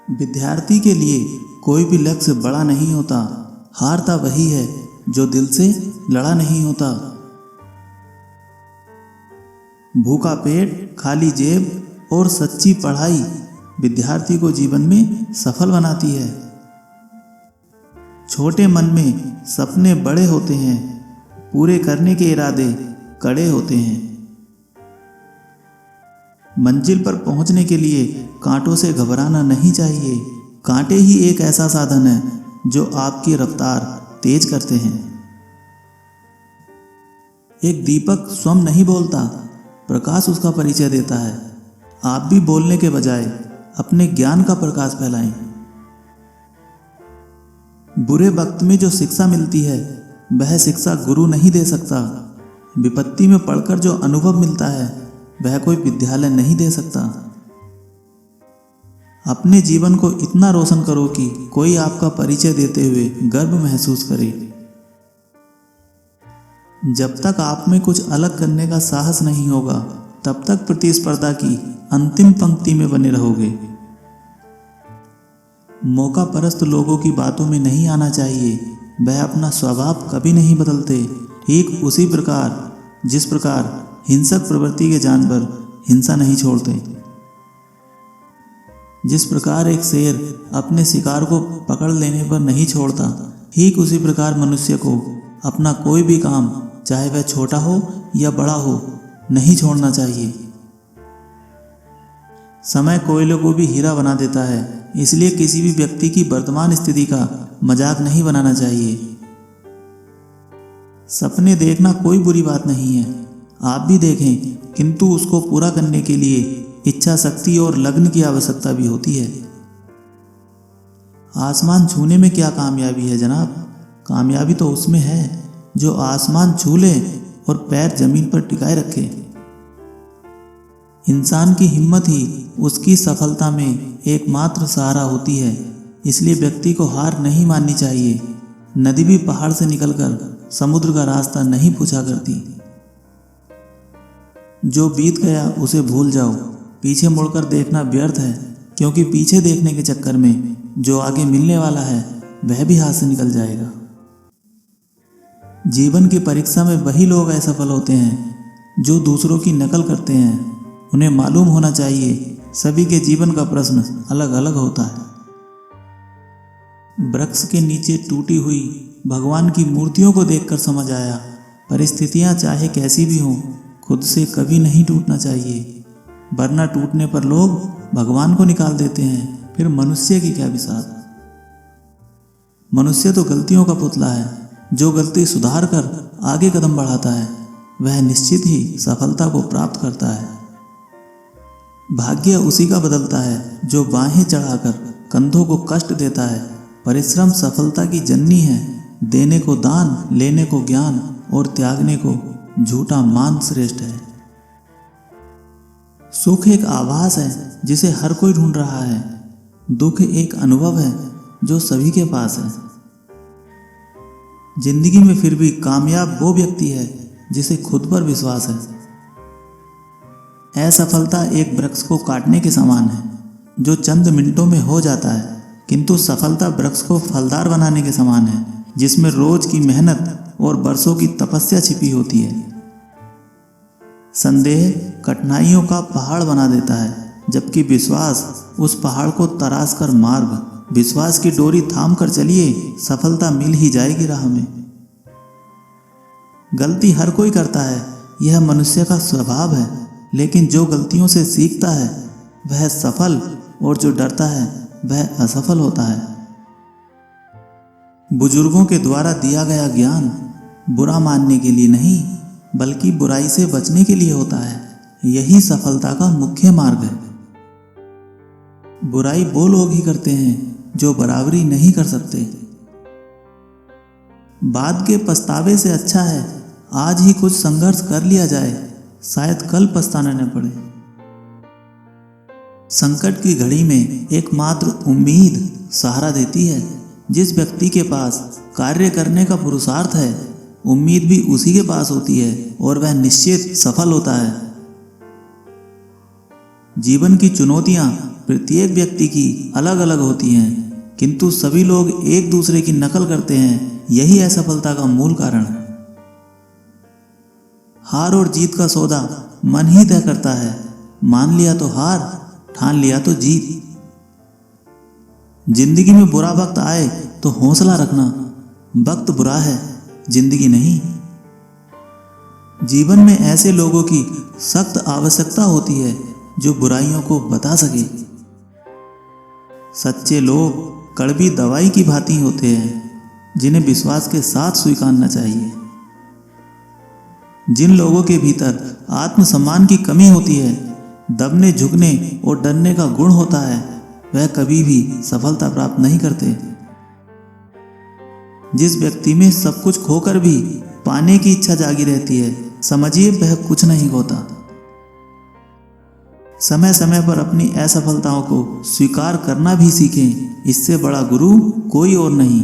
विद्यार्थी के लिए कोई भी लक्ष्य बड़ा नहीं होता, हारता वही है जो दिल से लड़ा नहीं होता। भूखा पेट, खाली जेब और सच्ची पढ़ाई विद्यार्थी को जीवन में सफल बनाती है। छोटे मन में सपने बड़े होते हैं, पूरे करने के इरादे कड़े होते हैं। मंजिल पर पहुंचने के लिए कांटों से घबराना नहीं चाहिए। कांटे ही एक ऐसा साधन है जो आपकी रफ्तार तेज करते हैं। एक दीपक स्वयं नहीं बोलता, प्रकाश उसका परिचय देता है। आप भी बोलने के बजाय अपने ज्ञान का प्रकाश फैलाएं। बुरे वक्त में जो शिक्षा मिलती है वह शिक्षा गुरु नहीं दे सकता। विपत्ति में पढ़कर जो अनुभव मिलता है वह कोई विद्यालय नहीं दे सकता। अपने जीवन को इतना रोशन करो कि कोई आपका परिचय देते हुए गर्व महसूस करे। जब तक आप में कुछ अलग करने का साहस नहीं होगा तब तक प्रतिस्पर्धा की अंतिम पंक्ति में बने रहोगे। मौका परस्त लोगों की बातों में नहीं आना चाहिए। वह अपना स्वभाव कभी नहीं बदलते। ठीक उसी प्रकार जिस प्रकार हिंसक प्रवृत्ति के जानवर हिंसा नहीं छोड़ते। जिस प्रकार एक शेर अपने शिकार को पकड़ लेने पर नहीं छोड़ता, ठीक उसी प्रकार मनुष्य को अपना कोई भी काम, चाहे वह छोटा हो या बड़ा हो, नहीं छोड़ना चाहिए। समय कोयले को भी हीरा बना देता है, इसलिए किसी भी व्यक्ति की वर्तमान स्थिति का मजाक नहीं बनाना चाहिए। सपने देखना कोई बुरी बात नहीं है, आप भी देखें, किंतु उसको पूरा करने के लिए इच्छा शक्ति और लगन की आवश्यकता भी होती है। आसमान छूने में क्या कामयाबी है जनाब? कामयाबी तो उसमें है जो आसमान छू ले और पैर जमीन पर टिकाए रखे। इंसान की हिम्मत ही उसकी सफलता में एकमात्र सहारा होती है, इसलिए व्यक्ति को हार नहीं माननी चाहिए। नदी भी पहाड़ से निकलकर समुद्र का रास्ता नहीं पूछा करती। जो बीत गया उसे भूल जाओ। पीछे मुड़कर देखना व्यर्थ है, क्योंकि पीछे देखने के चक्कर में जो आगे मिलने वाला है वह भी हाथ से निकल जाएगा। जीवन की परीक्षा में वही लोग असफल होते हैं जो दूसरों की नकल करते हैं। उन्हें मालूम होना चाहिए सभी के जीवन का प्रश्न अलग अलग होता है। वृक्ष के नीचे टूटी हुई भगवान की मूर्तियों को देखकर समझ आया, परिस्थितियां चाहे कैसी भी हों, खुद से कभी नहीं टूटना चाहिए, वरना टूटने पर लोग भगवान को निकाल देते हैं। फिर मनुष्य की क्या बिसात। मनुष्य तो गलतियों का पुतला है। जो गलती सुधार कर आगे कदम बढ़ाता है वह निश्चित ही सफलता को प्राप्त करता है। भाग्य उसी का बदलता है जो बाहें चढ़ाकर कंधों को कष्ट देता है। परिश्रम सफलता की जननी है। देने को दान, लेने को ज्ञान और त्यागने को झूठा मान श्रेष्ठ है। सुख एक आभास है जिसे हर कोई ढूंढ रहा है। दुख एक अनुभव है जो सभी के पास है। जिंदगी में फिर भी कामयाब वो व्यक्ति है जिसे खुद पर विश्वास है। असफलता एक वृक्ष को काटने के समान है जो चंद मिनटों में हो जाता है, किंतु सफलता वृक्ष को फलदार बनाने के समान है जिसमें रोज की मेहनत और बरसों की तपस्या छिपी होती है। संदेह कठिनाइयों का पहाड़ बना देता है, जबकि विश्वास उस पहाड़ को तराश कर मार्ग। विश्वास की डोरी थाम कर चलिए, सफलता मिल ही जाएगी राह में। गलती हर कोई करता है, यह मनुष्य का स्वभाव है, लेकिन जो गलतियों से सीखता है वह सफल और जो डरता है वह असफल होता है। बुजुर्गों के द्वारा दिया गया ज्ञान बुरा मानने के लिए नहीं, बल्कि बुराई से बचने के लिए होता है। यही सफलता का मुख्य मार्ग है। बुराई वो लोग ही करते हैं जो बराबरी नहीं कर सकते। बाद के पछतावे से अच्छा है आज ही कुछ संघर्ष कर लिया जाए, शायद कल पछताना न पड़े। संकट की घड़ी में एकमात्र उम्मीद सहारा देती है। जिस व्यक्ति के पास कार्य करने का पुरुषार्थ है, उम्मीद भी उसी के पास होती है और वह निश्चित सफल होता है। जीवन की चुनौतियां प्रत्येक व्यक्ति की अलग अलग होती हैं, किंतु सभी लोग एक दूसरे की नकल करते हैं। यही असफलता का मूल कारण है। हार और जीत का सौदा मन ही तय करता है। मान लिया तो हार, ठान लिया तो जीत। जिंदगी में बुरा वक्त आए तो हौसला रखना। वक्त बुरा है, जिंदगी नहीं। जीवन में ऐसे लोगों की सख्त आवश्यकता होती है जो बुराइयों को बता सके। सच्चे लोग कड़वी दवाई की भांति होते हैं, जिन्हें विश्वास के साथ स्वीकारना चाहिए। जिन लोगों के भीतर आत्मसम्मान की कमी होती है, दबने झुकने और डरने का गुण होता है, वह कभी भी सफलता प्राप्त नहीं करते। जिस व्यक्ति में सब कुछ खोकर भी पाने की इच्छा जागी रहती है, समझिए वह कुछ नहीं खोता। समय समय पर अपनी असफलताओं को स्वीकार करना भी सीखें। इससे बड़ा गुरु कोई और नहीं।